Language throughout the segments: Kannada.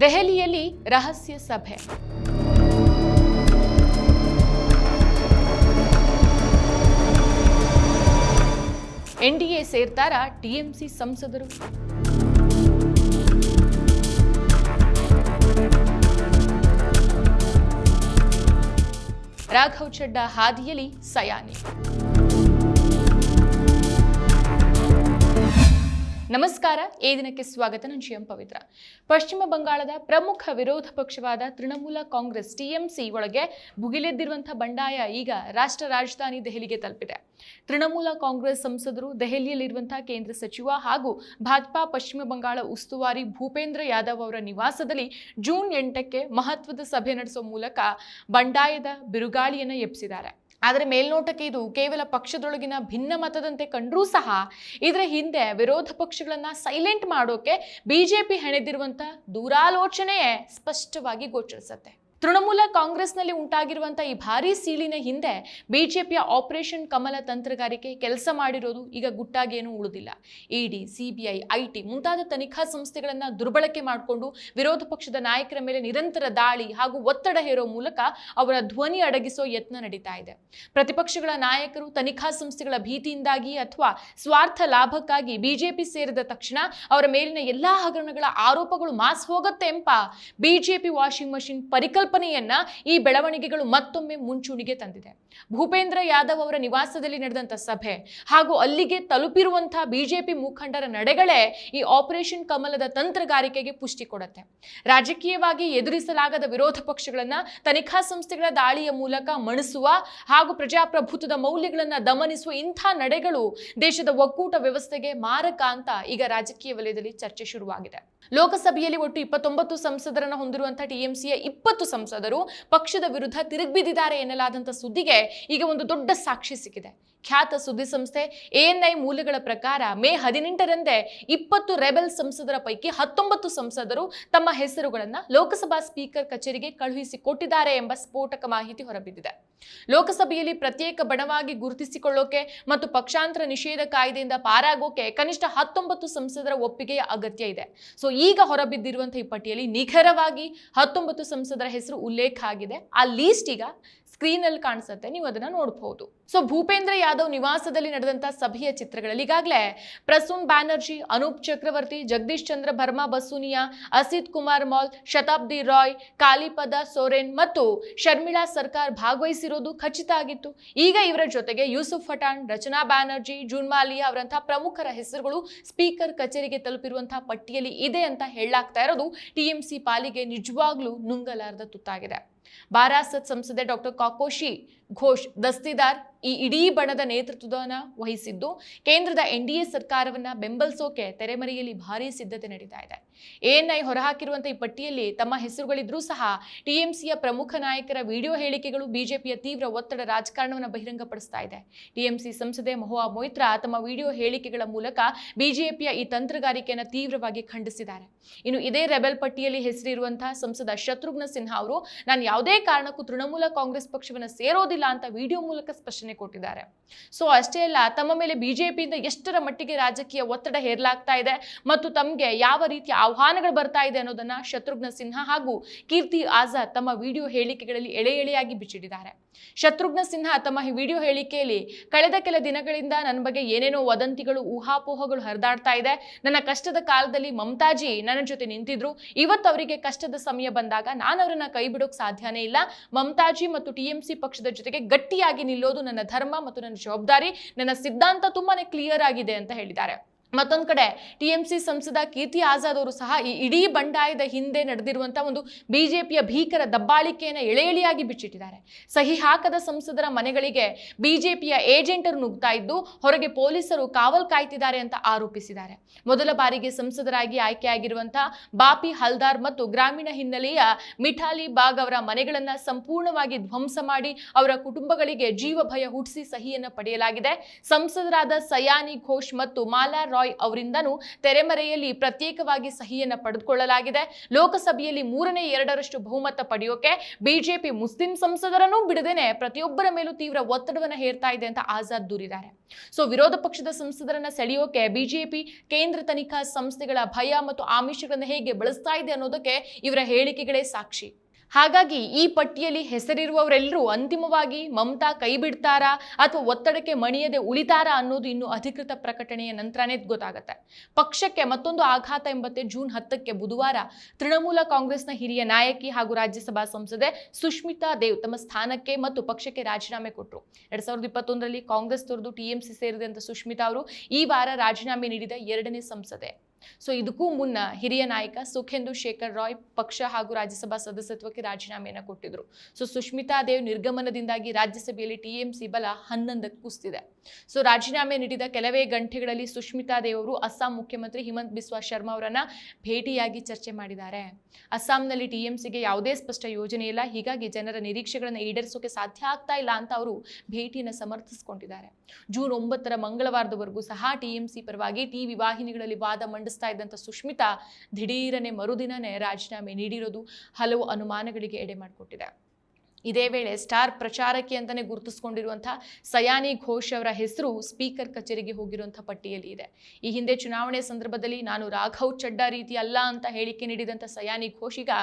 ದೆಹಲಿಯಲ್ಲಿ ರಹಸ್ಯ ಸಭೆ. ಎನ್ಡಿಎ ಸೇರ್ತಾರಾ ಟಿಎಂಸಿ ಸಂಸದರು? ರಾಘವ್ ಚಡ್ಡಾ ಹಾದಿಯಲ್ಲಿ ಸಯಾನಿ. ನಮಸ್ಕಾರ, ಈ ದಿನಕ್ಕೆ ಸ್ವಾಗತ. ನಾನು ಜಿಎಂ ಪವಿತ್ರ. ಪಶ್ಚಿಮ ಬಂಗಾಳದ ಪ್ರಮುಖ ವಿರೋಧ ಪಕ್ಷವಾದ ತೃಣಮೂಲ ಕಾಂಗ್ರೆಸ್ ಟಿಎಂಸಿ ಒಳಗೆ ಭುಗಿಲೆದ್ದಿರುವಂತಹ ಬಂಡಾಯ ಈಗ ರಾಷ್ಟ್ರ ರಾಜಧಾನಿ ದೆಹಲಿಗೆ ತಲುಪಿದೆ. ತೃಣಮೂಲ ಕಾಂಗ್ರೆಸ್ ಸಂಸದರು ದೆಹಲಿಯಲ್ಲಿರುವಂತಹ ಕೇಂದ್ರ ಸಚಿವ ಹಾಗೂ ಭಾಜಪಾ ಪಶ್ಚಿಮ ಬಂಗಾಳ ಉಸ್ತುವಾರಿ ಭೂಪೇಂದ್ರ ಯಾದವ್ ಅವರ ನಿವಾಸದಲ್ಲಿ ಜೂನ್ 8ಕ್ಕೆ ಮಹತ್ವದ ಸಭೆ ನಡೆಸುವ ಮೂಲಕ ಬಂಡಾಯದ ಬಿರುಗಾಳಿಯನ್ನು ಎಬ್ಬಿಸಿದ್ದಾರೆ. ಆದರೆ ಮೇಲ್ನೋಟಕ್ಕೆ ಇದು ಕೇವಲ ಪಕ್ಷದೊಳಗಿನ ಭಿನ್ನ ಮತದಂತೆ ಕಂಡ್ರೂ ಸಹ ಇದರ ಹಿಂದೆ ವಿರೋಧ ಪಕ್ಷಗಳನ್ನ ಸೈಲೆಂಟ್ ಮಾಡೋಕೆ ಬಿಜೆಪಿ ಹೆಣೆದಿರುವಂತ ದೂರಾಲೋಚನೆಯೇ ಸ್ಪಷ್ಟವಾಗಿ ಗೋಚರಿಸುತ್ತೆ. ತೃಣಮೂಲ ಕಾಂಗ್ರೆಸ್ನಲ್ಲಿ ಉಂಟಾಗಿರುವಂತಹ ಈ ಭಾರೀ ಸೀಳಿನ ಹಿಂದೆ ಬಿಜೆಪಿಯ ಆಪರೇಷನ್ ಕಮಲ ತಂತ್ರಗಾರಿಕೆ ಕೆಲಸ ಮಾಡಿರೋದು ಈಗ ಗುಟ್ಟಾಗೇನೂ ಉಳಿದಿಲ್ಲ. ಇಡಿ, ಸಿಬಿಐ, ಐಟಿ ಮುಂತಾದ ತನಿಖಾ ಸಂಸ್ಥೆಗಳನ್ನ ದುರ್ಬಳಕೆ ಮಾಡಿಕೊಂಡು ವಿರೋಧ ಪಕ್ಷದ ನಾಯಕರ ಮೇಲೆ ನಿರಂತರ ದಾಳಿ ಹಾಗೂ ಒತ್ತಡ ಹೇರೋ ಮೂಲಕ ಅವರ ಧ್ವನಿ ಅಡಗಿಸೋ ಯತ್ನ ನಡೀತಾ ಇದೆ. ಪ್ರತಿಪಕ್ಷಗಳ ನಾಯಕರು ತನಿಖಾ ಸಂಸ್ಥೆಗಳ ಭೀತಿಯಿಂದಾಗಿ ಅಥವಾ ಸ್ವಾರ್ಥ ಲಾಭಕ್ಕಾಗಿ ಬಿಜೆಪಿ ಸೇರಿದ ತಕ್ಷಣ ಅವರ ಮೇಲಿನ ಎಲ್ಲಾ ಹಗರಣಗಳ ಆರೋಪಗಳು ಮಾಸ್ ಹೋಗುತ್ತೆ ಎಂಬ ಬಿಜೆಪಿ ವಾಷಿಂಗ್ ಮಷಿನ್ ಪರಿಕಲ್ಪನೆಯನ್ನ ಈ ಬೆಳವಣಿಗೆಗಳು ಮತ್ತೊಮ್ಮೆ ಮುಂಚೂಣಿಗೆ ತಂದಿದೆ. ಭೂಪೇಂದ್ರ ಯಾದವ್ ಅವರ ನಿವಾಸದಲ್ಲಿ ನಡೆದಂತ ಸಭೆ ಹಾಗೂ ಅಲ್ಲಿಗೆ ತಲುಪಿರುವಂತಹ ಬಿಜೆಪಿ ಮುಖಂಡರ ನಡೆಗಳೇ ಈ ಆಪರೇಷನ್ ಕಮಲದ ತಂತ್ರಗಾರಿಕೆಗೆ ಪುಷ್ಟಿ ಕೊಡುತ್ತೆ. ರಾಜಕೀಯವಾಗಿ ಎದುರಿಸಲಾಗದ ವಿರೋಧ ಪಕ್ಷಗಳನ್ನ ತನಿಖಾ ಸಂಸ್ಥೆಗಳ ದಾಳಿಯ ಮೂಲಕ ಮಣಿಸುವ ಹಾಗೂ ಪ್ರಜಾಪ್ರಭುತ್ವದ ಮೌಲ್ಯಗಳನ್ನ ದಮನಿಸುವ ಇಂಥ ನಡೆಗಳು ದೇಶದ ಒಕ್ಕೂಟ ವ್ಯವಸ್ಥೆಗೆ ಮಾರಕ ಅಂತ ಈಗ ರಾಜಕೀಯ ವಲಯದಲ್ಲಿ ಚರ್ಚೆ ಶುರುವಾಗಿದೆ. ಲೋಕಸಭೆಯಲ್ಲಿ ಒಟ್ಟು 29 ಸಂಸದರನ್ನ ಹೊಂದಿರುವಂತಹ ಟಿಎಂಸಿಯ 20 ಸಂಸದರು ಪಕ್ಷದ ವಿರುದ್ಧ ತಿರುಗಿಬಿದ್ದಿದ್ದಾರೆ ಎನ್ನಲಾದಂಥ ಸುದ್ದಿಗೆ ಈಗ ಒಂದು ದೊಡ್ಡ ಸಾಕ್ಷಿ ಸಿಕ್ಕಿದೆ. ಖ್ಯಾತ ಸುದ್ದಿ ಸಂಸ್ಥೆ ಎಎನ್ಐ ಮೂಲಗಳ ಪ್ರಕಾರ ಮೇ 18ರಂದೇ 20 ರೆಬೆಲ್ ಸಂಸದರ ಪೈಕಿ 19 ಸಂಸದರು ತಮ್ಮ ಹೆಸರುಗಳನ್ನ ಲೋಕಸಭಾ ಸ್ಪೀಕರ್ ಕಚೇರಿಗೆ ಕಳುಹಿಸಿಕೊಟ್ಟಿದ್ದಾರೆ ಎಂಬ ಸ್ಫೋಟಕ ಮಾಹಿತಿ ಹೊರಬಿದ್ದಿದೆ. ಲೋಕಸಭೆಯಲ್ಲಿ ಪ್ರತ್ಯೇಕ ಬಣವಾಗಿ ಗುರುತಿಸಿಕೊಳ್ಳೋಕೆ ಮತ್ತು ಪಕ್ಷಾಂತರ ನಿಷೇಧ ಕಾಯ್ದೆಯಿಂದ ಪಾರಾಗೋಕೆ ಕನಿಷ್ಠ 19 ಸಂಸದರ ಒಪ್ಪಿಗೆಯ ಅಗತ್ಯ ಇದೆ. ಸೊ ಈಗ ಹೊರಬಿದ್ದಿರುವಂತಹ ಈ ಪಟ್ಟಿಯಲ್ಲಿ ನಿಖರವಾಗಿ 19 ಸಂಸದರ ಹೆಸರು ಉಲ್ಲೇಖ ಆಗಿದೆ. ಆ ಲೀಸ್ಟ್ ಈಗ ಸ್ಕ್ರೀನ್ ಅಲ್ಲಿ ಕಾಣಿಸುತ್ತೆ, ನೀವು ಅದನ್ನ ನೋಡಬಹುದು. ಸೊ ಭೂಪೇಂದ್ರ ಯಾದವ್ ನಿವಾಸದಲ್ಲಿ ನಡೆದಂತಹ ಸಭೆಯ ಚಿತ್ರಗಳಲ್ಲಿ ಈಗಾಗಲೇ ಪ್ರಸೂನ್ ಬ್ಯಾನರ್ಜಿ, ಅನೂಪ್ ಚಕ್ರವರ್ತಿ, ಜಗದೀಶ್ ಚಂದ್ರ ಭರ್ಮಾ ಬಸೂನಿಯಾ, ಅಸಿತ್ ಕುಮಾರ್ ಮಾಲ್, ಶತಾಬ್ದಿ ರಾಯ್, ಕಾಲಿಪದ ಸೋರೆನ್ ಮತ್ತು ಶರ್ಮಿಳಾ ಸರ್ಕಾರ್ ಭಾಗವಹಿಸಿರೋದು ಖಚಿತ ಆಗಿತ್ತು. ಈಗ ಇವರ ಜೊತೆಗೆ ಯೂಸುಫ್ ಪಠಾಣ್, ರಚನಾ ಬ್ಯಾನರ್ಜಿ, ಜೂನ್ಮಾಲಿಯಾ ಅವರಂತಹ ಪ್ರಮುಖರ ಹೆಸರುಗಳು ಸ್ಪೀಕರ್ ಕಚೇರಿಗೆ ತಲುಪಿರುವಂತಹ ಪಟ್ಟಿಯಲ್ಲಿ ಇದೆ ಅಂತ ಹೇಳಲಾಗ್ತಾ ಇರೋದು ಟಿಎಂಸಿ ಪಾಲಿಗೆ ನಿಜವಾಗ್ಲೂ ನುಂಗಲಾರದ ತುತ್ತಾಗಿದೆ. ಬಾರಾಸತ್ ಸಂಸದೆ ಡಾಕ್ಟರ್ ಕಾಕೋಶಿ ಘೋಷ್ ದಸ್ತಿದಾರ್ ಈ ಇಡೀ ಬಣದ ನೇತೃತ್ವವನ್ನು ವಹಿಸಿದ್ದು ಕೇಂದ್ರದ ಎನ್ಡಿಎ ಸರ್ಕಾರವನ್ನ ಬೆಂಬಲಿಸೋಕೆ ತೆರೆಮರೆಯಲ್ಲಿ ಭಾರೀ ಸಿದ್ಧತೆ ನಡೀತಾ ಇದೆ. ಎಎನ್ಐ ಹೊರಹಾಕಿರುವಂತಹ ಈ ಪಟ್ಟಿಯಲ್ಲಿ ತಮ್ಮ ಹೆಸರುಗಳಿದ್ರೂ ಸಹ ಟಿಎಂಸಿಯ ಪ್ರಮುಖ ನಾಯಕರ ವಿಡಿಯೋ ಹೇಳಿಕೆಗಳು ಬಿಜೆಪಿಯ ತೀವ್ರ ಒತ್ತಡ ರಾಜಕಾರಣವನ್ನು ಬಹಿರಂಗಪಡಿಸ್ತಾ ಇದೆ. ಟಿಎಂಸಿ ಸಂಸದೆ ಮಹುವಾ ಮೊಯ್ತ್ರಾ ತಮ್ಮ ವಿಡಿಯೋ ಹೇಳಿಕೆಗಳ ಮೂಲಕ ಬಿಜೆಪಿಯ ಈ ತಂತ್ರಗಾರಿಕೆಯನ್ನು ತೀವ್ರವಾಗಿ ಖಂಡಿಸಿದ್ದಾರೆ. ಇನ್ನು ಇದೇ ರೆಬೆಲ್ ಪಟ್ಟಿಯಲ್ಲಿ ಹೆಸರಿರುವಂತಹ ಸಂಸದ ಶತ್ರುಘ್ನ ಸಿನ್ಹಾ ಅವರು ನಾನು ಯಾವುದೇ ಕಾರಣಕ್ಕೂ ತೃಣಮೂಲ ಕಾಂಗ್ರೆಸ್ ಪಕ್ಷವನ್ನು ಸೇರೋದಿಲ್ಲ ಅಂತ ವಿಡಿಯೋ ಮೂಲಕ ಸ್ಪಷ್ಟನೆ ಕೊಟ್ಟಿದ್ದಾರೆ. ಸೊ ಅಷ್ಟೇ ಅಲ್ಲ, ತಮ್ಮ ಮೇಲೆ ಬಿಜೆಪಿಯಿಂದ ಎಷ್ಟರ ಮಟ್ಟಿಗೆ ರಾಜಕೀಯ ಒತ್ತಡ ಹೇರಲಾಗ್ತಾ ಇದೆ ಮತ್ತು ತಮಗೆ ಯಾವ ರೀತಿಯ ಆಹ್ವಾನಗಳು ಬರ್ತಾ ಇದೆ ಅನ್ನೋದನ್ನ ಶತ್ರುಘ್ನ ಸಿನ್ಹಾ ಹಾಗೂ ಕೀರ್ತಿ ಆಜಾದ್ ತಮ್ಮ ವಿಡಿಯೋ ಹೇಳಿಕೆಗಳಲ್ಲಿ ಎಳೆ ಎಳೆಯಾಗಿ ಬಿಚ್ಚಿಟ್ಟಿದ್ದಾರೆ. ಶತ್ರುಘ್ನ ಸಿನ್ಹಾ ತಮ್ಮ ವಿಡಿಯೋ ಹೇಳಿಕೆಯಲ್ಲಿ ಕಳೆದ ಕೆಲ ದಿನಗಳಿಂದ ನನ್ನ ಬಗ್ಗೆ ಏನೇನೋ ವದಂತಿಗಳು, ಊಹಾಪೋಹಗಳು ಹರಿದಾಡ್ತಾ ಇದೆ. ನನ್ನ ಕಷ್ಟದ ಕಾಲದಲ್ಲಿ ಮಮತಾಜಿ ನನ್ನ ಜೊತೆ ನಿಂತಿದ್ರು. ಇವತ್ತು ಅವರಿಗೆ ಕಷ್ಟದ ಸಮಯ ಬಂದಾಗ ನಾನು ಅವರನ್ನ ಕೈ ಬಿಡೋಕ್ ಸಾಧ್ಯನೇ ಇಲ್ಲ. ಮಮತಾಜಿ ಮತ್ತು ಟಿಎಂಸಿ ಪಕ್ಷದ ಜೊತೆಗೆ ಗಟ್ಟಿಯಾಗಿ ನಿಲ್ಲೋದು ನನ್ನ ಧರ್ಮ ಮತ್ತು ನನ್ನ ಜವಾಬ್ದಾರಿ. ನನ್ನ ಸಿದ್ಧಾಂತ ತುಂಬಾನೇ ಕ್ಲಿಯರ್ ಆಗಿದೆ ಅಂತ ಹೇಳಿದ್ದಾರೆ. ಮತ್ತೊಂದು ಕಡೆ ಟಿಎಂಸಿ ಸಂಸದ ಕೀರ್ತಿ ಆಜಾದ್ ಅವರು ಸಹ ಈ ಇಡೀ ಬಂಡಾಯದ ಹಿಂದೆ ನಡೆದಿರುವಂತಹ ಒಂದು ಬಿಜೆಪಿಯ ಭೀಕರ ದಬ್ಬಾಳಿಕೆಯನ್ನು ಎಳೆ ಎಳೆಯಾಗಿ ಬಿಚ್ಚಿಟ್ಟಿದ್ದಾರೆ. ಸಹಿ ಹಾಕದ ಸಂಸದರ ಮನೆಗಳಿಗೆ ಬಿಜೆಪಿಯ ಏಜೆಂಟರು ನುಗ್ತಾ ಇದ್ದು ಹೊರಗೆ ಪೊಲೀಸರು ಕಾವಲ್ ಕಾಯ್ತಿದ್ದಾರೆ ಅಂತ ಆರೋಪಿಸಿದ್ದಾರೆ. ಮೊದಲ ಬಾರಿಗೆ ಸಂಸದರಾಗಿ ಆಯ್ಕೆಯಾಗಿರುವಂತಹ ಬಾಪಿ ಹಲ್ದಾರ್ ಮತ್ತು ಗ್ರಾಮೀಣ ಹಿನ್ನೆಲೆಯ ಮಿಠಾಲಿ ಬಾಗ್ ಅವರ ಮನೆಗಳನ್ನ ಸಂಪೂರ್ಣವಾಗಿ ಧ್ವಂಸ ಮಾಡಿ ಅವರ ಕುಟುಂಬಗಳಿಗೆ ಜೀವ ಭಯ ಹುಟ್ಟಿಸಿ ಸಹಿಯನ್ನು ಪಡೆಯಲಾಗಿದೆ. ಸಂಸದರಾದ ಸಯಾನಿ ಘೋಷ್ ಮತ್ತು ಮಾಲಾ ರಾಯ್ ಅವರಿಂದನೂ ತೆರೆಮರೆಯಲ್ಲಿ ಪ್ರತ್ಯೇಕವಾಗಿ ಸಹಿಯನ್ನ ಪಡೆದುಕೊಳ್ಳಲಾಗಿದೆ. ಲೋಕಸಭೆಯಲ್ಲಿ 3/2 ಬಹುಮತ ಪಡೆಯೋಕೆ ಬಿಜೆಪಿ ಮುಸ್ಲಿಂ ಸಂಸದರನ್ನೂ ಬಿಡದೇನೆ ಪ್ರತಿಯೊಬ್ಬರ ಮೇಲೂ ತೀವ್ರ ಒತ್ತಡವನ್ನ ಹೇರ್ತಾ ಇದೆ ಅಂತ ಆಜಾದ್ ದೂರಿದ್ದಾರೆ. ಸೊ ವಿರೋಧ ಪಕ್ಷದ ಸಂಸದರನ್ನ ಸೆಳೆಯೋಕೆ ಬಿಜೆಪಿ ಕೇಂದ್ರ ತನಿಖಾ ಸಂಸ್ಥೆಗಳ ಭಯ ಮತ್ತು ಆಮಿಷಗಳನ್ನು ಹೇಗೆ ಬಳಸ್ತಾ ಇದೆ ಅನ್ನೋದಕ್ಕೆ ಇವರ ಹೇಳಿಕೆಗಳೇ ಸಾಕ್ಷಿ. ಹಾಗಾಗಿ ಈ ಪಟ್ಟಿಯಲ್ಲಿ ಹೆಸರಿರುವವರೆಲ್ಲರೂ ಅಂತಿಮವಾಗಿ ಮಮತಾ ಕೈ ಬಿಡ್ತಾರಾ ಅಥವಾ ಒತ್ತಡಕ್ಕೆ ಮಣಿಯದೆ ಉಳಿತಾರಾ ಅನ್ನೋದು ಇನ್ನು ಅಧಿಕೃತ ಪ್ರಕಟಣೆಯ ನಂತರನೇ ಗೊತ್ತಾಗುತ್ತೆ. ಪಕ್ಷಕ್ಕೆ ಮತ್ತೊಂದು ಆಘಾತ ಎಂಬಂತೆ ಜೂನ್ 10ಕ್ಕೆ ಬುಧವಾರ ತೃಣಮೂಲ ಕಾಂಗ್ರೆಸ್ನ ಹಿರಿಯ ನಾಯಕಿ ಹಾಗೂ ರಾಜ್ಯಸಭಾ ಸಂಸದೆ ಸುಷ್ಮಿತಾ ದೇವ್ ತಮ್ಮ ಸ್ಥಾನಕ್ಕೆ ಮತ್ತು ಪಕ್ಷಕ್ಕೆ ರಾಜೀನಾಮೆ ಕೊಟ್ಟರು. 2021ರಲ್ಲಿ ಕಾಂಗ್ರೆಸ್ ತೊರೆದು ಟಿಎಂಸಿ ಸೇರಿದಂತ ಸುಷ್ಮಿತಾ ಅವರು ಈ ವಾರ ರಾಜೀನಾಮೆ ನೀಡಿದ 2ನೇ ಸಂಸದೆ. ಸೊ ಇದಕ್ಕೂ ಮುನ್ನ ಹಿರಿಯ ನಾಯಕ ಸುಖೇಂದು ಶೇಖರ್ ರಾಯ್ ಪಕ್ಷ ಹಾಗೂ ರಾಜ್ಯಸಭಾ ಸದಸ್ಯತ್ವಕ್ಕೆ ರಾಜೀನಾಮೆಯನ್ನು ಕೊಟ್ಟಿದ್ರು. ಸೊ ಸುಷ್ಮಿತಾ ದೇವ್ ನಿರ್ಗಮನದಿಂದಾಗಿ ರಾಜ್ಯಸಭೆಯಲ್ಲಿ ಟಿಎಂಸಿ ಬಲ 11ಕ್ಕೆ ಕುಸಿದಿದೆ. ಸೊ ರಾಜೀನಾಮೆ ನೀಡಿದ ಕೆಲವೇ ಗಂಟೆಗಳಲ್ಲಿ ಸುಷ್ಮಿತಾ ದೇವ್ ಅವರು ಅಸ್ಸಾಂ ಮುಖ್ಯಮಂತ್ರಿ ಹಿಮಂತ್ ಬಿಸ್ವಾ ಶರ್ಮಾ ಅವರನ್ನ ಭೇಟಿಯಾಗಿ ಚರ್ಚೆ ಮಾಡಿದ್ದಾರೆ. ಅಸ್ಸಾಂನಲ್ಲಿ ಟಿಎಂಸಿಗೆ ಯಾವುದೇ ಸ್ಪಷ್ಟ ಯೋಜನೆ ಇಲ್ಲ, ಹೀಗಾಗಿ ಜನರ ನಿರೀಕ್ಷೆಗಳನ್ನು ಈಡೇರಿಸೋಕೆ ಸಾಧ್ಯ ಆಗ್ತಾ ಇಲ್ಲ ಅಂತ ಅವರು ಭೇಟಿಯನ್ನು ಸಮರ್ಥಿಸಿಕೊಂಡಿದ್ದಾರೆ. ಜೂನ್ 9ರ ಮಂಗಳವಾರದವರೆಗೂ ಸಹ ಟಿಎಂಸಿ ಪರವಾಗಿ ಟಿವಿ ವಾಹಿನಿಗಳಲ್ಲಿ ವಾದ ಮಂಡಿಸ್ತಾ ಇದ್ದಂಥ ಸುಷ್ಮಿತಾ ದಿಢೀರನೆ ಮರುದಿನನೇ ರಾಜೀನಾಮೆ ನೀಡಿರೋದು ಹಲವು ಅನುಮಾನಗಳಿಗೆ ಎಡೆ ಮಾಡಿಕೊಟ್ಟಿದೆ. ಇದೇ ವೇಳೆ ಸ್ಟಾರ್ ಪ್ರಚಾರಕಿ ಅಂತಾನೆ ಗುರುತಿಸಿಕೊಂಡಿರುವಂತಹ ಸಯಾನಿ ಘೋಷ್ ಅವರ ಹೆಸರು ಸ್ಪೀಕರ್ ಕಚೇರಿಗೆ ಹೋಗಿರುವಂತಹ ಪಟ್ಟಿಯಲ್ಲಿ ಇದೆ. ಈ ಹಿಂದೆ ಚುನಾವಣೆ ಸಂದರ್ಭದಲ್ಲಿ ನಾನು ರಾಘವ್ ಚಡ್ಡಾ ರೀತಿ ಅಲ್ಲ ಅಂತ ಹೇಳಿಕೆ ನೀಡಿದಂಥ ಸಯಾನಿ ಘೋಷ್ ಈಗ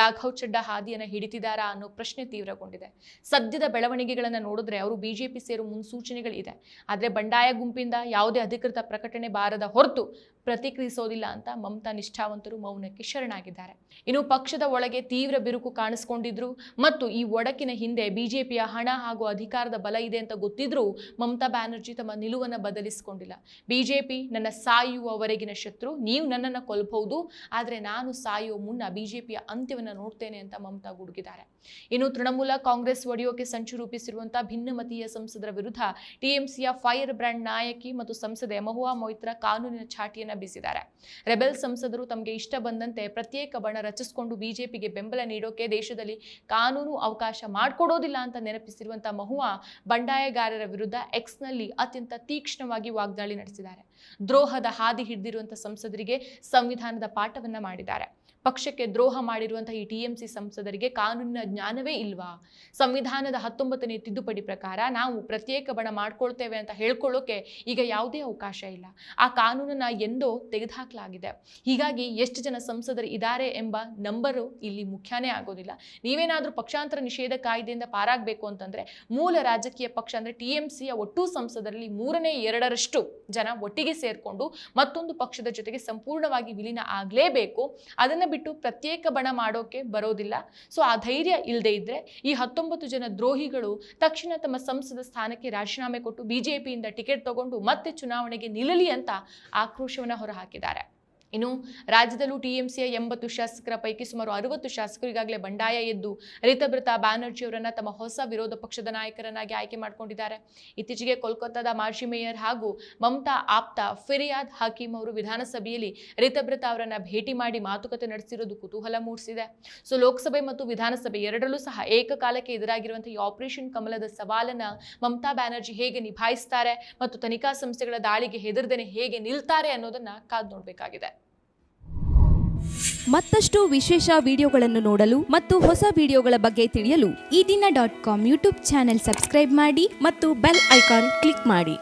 ರಾಘವ್ ಚಡ್ಡಾ ಹಾದಿಯನ್ನು ಹಿಡಿತಿದ್ದಾರಾ ಅನ್ನೋ ಪ್ರಶ್ನೆ ತೀವ್ರಗೊಂಡಿದೆ. ಸದ್ಯದ ಬೆಳವಣಿಗೆಗಳನ್ನು ನೋಡಿದ್ರೆ ಅವರು ಬಿಜೆಪಿ ಸೇರೋ ಮುನ್ಸೂಚನೆಗಳಿದೆ. ಆದರೆ ಬಂಡಾಯ ಗುಂಪಿಂದ ಯಾವುದೇ ಅಧಿಕೃತ ಪ್ರಕಟಣೆ ಬಾರದ ಹೊರತು ಪ್ರತಿಕ್ರಿಯಿಸೋದಿಲ್ಲ ಅಂತ ಮಮತಾ ನಿಷ್ಠಾವಂತರು ಮೌನಕ್ಕೆ ಶರಣಾಗಿದ್ದಾರೆ. ಇನ್ನು ಪಕ್ಷದ ಒಳಗೆ ತೀವ್ರ ಬಿರುಕು ಕಾಣಿಸಿಕೊಂಡಿದ್ರು ಮತ್ತು ಈ ಒಡಕಿನ ಹಿಂದೆ ಬಿಜೆಪಿಯ ಹಣ ಹಾಗೂ ಅಧಿಕಾರದ ಬಲ ಇದೆ ಅಂತ ಗೊತ್ತಿದ್ರೂ ಮಮತಾ ಬ್ಯಾನರ್ಜಿ ತಮ್ಮ ನಿಲುವನ್ನು ಬದಲಿಸಿಕೊಂಡಿಲ್ಲ. ಬಿಜೆಪಿ ನನ್ನ ಸಾಯುವವರೆಗಿನ ಶತ್ರು, ನೀವು ನನ್ನನ್ನು ಕೊಲ್ಲಬಹುದು, ಆದರೆ ನಾನು ಸಾಯುವ ಮುನ್ನ ಬಿಜೆಪಿಯ ಅಂತ್ಯವನ್ನು ನೋಡ್ತೇನೆ ಅಂತ ಮಮತಾ ಗುಡುಗಿದ್ದಾರೆ. ಇನ್ನು ತೃಣಮೂಲ ಕಾಂಗ್ರೆಸ್ ಒಡೆಯೋಕೆ ಸಂಚು ರೂಪಿಸಿರುವಂತಹ ಭಿನ್ನಮತೀಯ ಸಂಸದರ ವಿರುದ್ಧ ಟಿಎಂಸಿಯ ಫೈರ್ ಬ್ರ್ಯಾಂಡ್ ನಾಯಕಿ ಮತ್ತು ಸಂಸದೆ ಮಹುವಾ ಮೊಯ್ತ್ರಾ ಕಾನೂನಿನ ಚಾಟಿಯನ್ನು ಬೀಸಿದ್ದಾರೆ. ರೆಬೆಲ್ ಸಂಸದರು ತಮಗೆ ಇಷ್ಟ ಬಂದಂತೆ ಪ್ರತ್ಯೇಕ ಬಣ ರಚಿಸಿಕೊಂಡು ಬಿಜೆಪಿಗೆ ಬೆಂಬಲ ನೀಡೋಕೆ ದೇಶದಲ್ಲಿ ಕಾನೂನು ಅವಕಾಶ ಮಾಡಿಕೊಡೋದಿಲ್ಲ ಅಂತ ನೆನಪಿಸಿರುವಂತಹ ಮಹುವಾ ಬಂಡಾಯಗಾರರ ವಿರುದ್ಧ ಎಕ್ಸ್ನಲ್ಲಿ ಅತ್ಯಂತ ತೀಕ್ಷ್ಣವಾಗಿ ವಾಗ್ದಾಳಿ ನಡೆಸಿದ್ದಾರೆ. ದ್ರೋಹದ ಹಾದಿ ಹಿಡಿದಿರುವಂತಹ ಸಂಸದರಿಗೆ ಸಂವಿಧಾನದ ಪಾಠವನ್ನ ಮಾಡಿದ್ದಾರೆ. ಪಕ್ಷಕ್ಕೆ ದ್ರೋಹ ಮಾಡಿರುವಂತಹ ಈ ಟಿಎಂಸಿ ಸಂಸದರಿಗೆ ಕಾನೂನಿನ ಜ್ಞಾನವೇ ಇಲ್ವಾ? ಸಂವಿಧಾನದ 19ನೇ ತಿದ್ದುಪಡಿ ಪ್ರಕಾರ ನಾವು ಪ್ರತ್ಯೇಕ ಬಣ ಮಾಡ್ಕೊಳ್ತೇವೆ ಅಂತ ಹೇಳ್ಕೊಳ್ಳೋಕೆ ಈಗ ಯಾವುದೇ ಅವಕಾಶ ಇಲ್ಲ. ಆ ಕಾನೂನನ್ನ ಎಂದೋ ತೆಗೆದುಹಾಕಲಾಗಿದೆ. ಹೀಗಾಗಿ ಎಷ್ಟು ಜನ ಸಂಸದರು ಇದ್ದಾರೆ ಎಂಬ ನಂಬರು ಇಲ್ಲಿ ಮುಖ್ಯನೇ ಆಗೋದಿಲ್ಲ. ನೀವೇನಾದ್ರೂ ಪಕ್ಷಾಂತರ ನಿಷೇಧ ಕಾಯ್ದೆಯಿಂದ ಪಾರಾಗಬೇಕು ಅಂತಂದ್ರೆ ಮೂಲ ರಾಜಕೀಯ ಪಕ್ಷ ಅಂದ್ರೆ ಟಿಎಂಸಿಯ ಒಟ್ಟು ಸಂಸದರಲ್ಲಿ 3/2 ಜನ ಒಟ್ಟಿಗೆ ಸೇರ್ಕೊಂಡು ಮತ್ತೊಂದು ಪಕ್ಷದ ಜೊತೆಗೆ ಸಂಪೂರ್ಣವಾಗಿ ವಿಲೀನ ಆಗಲೇಬೇಕು. ಅದನ್ನ ಬಿಟ್ಟು ಪ್ರತ್ಯೇಕ ಬಣ ಮಾಡೋಕೆ ಬರೋದಿಲ್ಲ. ಸೊ ಆ ಧೈರ್ಯ ಇಲ್ಲದೆ ಇದ್ರೆ ಈ 19 ಜನ ದ್ರೋಹಿಗಳು ತಕ್ಷಣ ತಮ್ಮ ಸಂಸದ ಸ್ಥಾನಕ್ಕೆ ರಾಜೀನಾಮೆ ಕೊಟ್ಟು ಬಿಜೆಪಿಯಿಂದ ಟಿಕೆಟ್ ತಗೊಂಡು ಮತ್ತೆ ಚುನಾವಣೆಗೆ ನಿಲ್ಲಲಿ ಅಂತ ಆಕ್ರೋಶವನ್ನ ಹೊರಹಾಕಿದ್ದಾರೆ. ಇನ್ನು ರಾಜ್ಯದಲ್ಲೂ ಟಿಎಂಸಿಯ 80 ಶಾಸಕರ ಪೈಕಿ ಸುಮಾರು 60 ಶಾಸಕರು ಈಗಾಗಲೇ ಬಂಡಾಯ ಎದ್ದು ರಿತಬ್ರತಾ ಬ್ಯಾನರ್ಜಿ ಅವರನ್ನ ತಮ್ಮ ಹೊಸ ವಿರೋಧ ಪಕ್ಷದ ನಾಯಕರನ್ನಾಗಿ ಆಯ್ಕೆ ಮಾಡಿಕೊಂಡಿದ್ದಾರೆ. ಇತ್ತೀಚೆಗೆ ಕೋಲ್ಕತ್ತಾದ ಮಾಜಿ ಮೇಯರ್ ಹಾಗೂ ಮಮತಾ ಆಪ್ತ ಫಿರಿಯಾದ್ ಹಕೀಂ ಅವರು ವಿಧಾನಸಭೆಯಲ್ಲಿ ರಿತಬ್ರತಾ ಅವರನ್ನ ಭೇಟಿ ಮಾಡಿ ಮಾತುಕತೆ ನಡೆಸಿರೋದು ಕುತೂಹಲ ಮೂಡಿಸಿದೆ. ಸೊ ಲೋಕಸಭೆ ಮತ್ತು ವಿಧಾನಸಭೆ ಎರಡರಲ್ಲೂ ಸಹ ಏಕಕಾಲಕ್ಕೆ ಎದುರಾಗಿರುವಂತಹ ಈ ಆಪರೇಷನ್ ಕಮಲದ ಸವಾಲನ್ನ ಮಮತಾ ಬ್ಯಾನರ್ಜಿ ಹೇಗೆ ನಿಭಾಯಿಸ್ತಾರೆ ಮತ್ತು ತನಿಖಾ ಸಂಸ್ಥೆಗಳ ದಾಳಿಗೆ ಹೆದರದೇನೆ ಹೇಗೆ ನಿಲ್ತಾರೆ ಅನ್ನೋದನ್ನ ಕಾದು ನೋಡಬೇಕಾಗಿದೆ. ಮತ್ತಷ್ಟು ವಿಶೇಷ ವಿಡಿಯೋಗಳನ್ನು ನೋಡಲು ಮತ್ತು ಹೊಸ ವಿಡಿಯೋಗಳ ಬಗ್ಗೆ ತಿಳಿಯಲು ಈ ದಿನ .com ಯೂಟ್ಯೂಬ್ ಚಾನೆಲ್ ಸಬ್ಸ್ಕ್ರೈಬ್ ಮಾಡಿ ಮತ್ತು ಬೆಲ್ ಐಕಾನ್ ಕ್ಲಿಕ್ ಮಾಡಿ.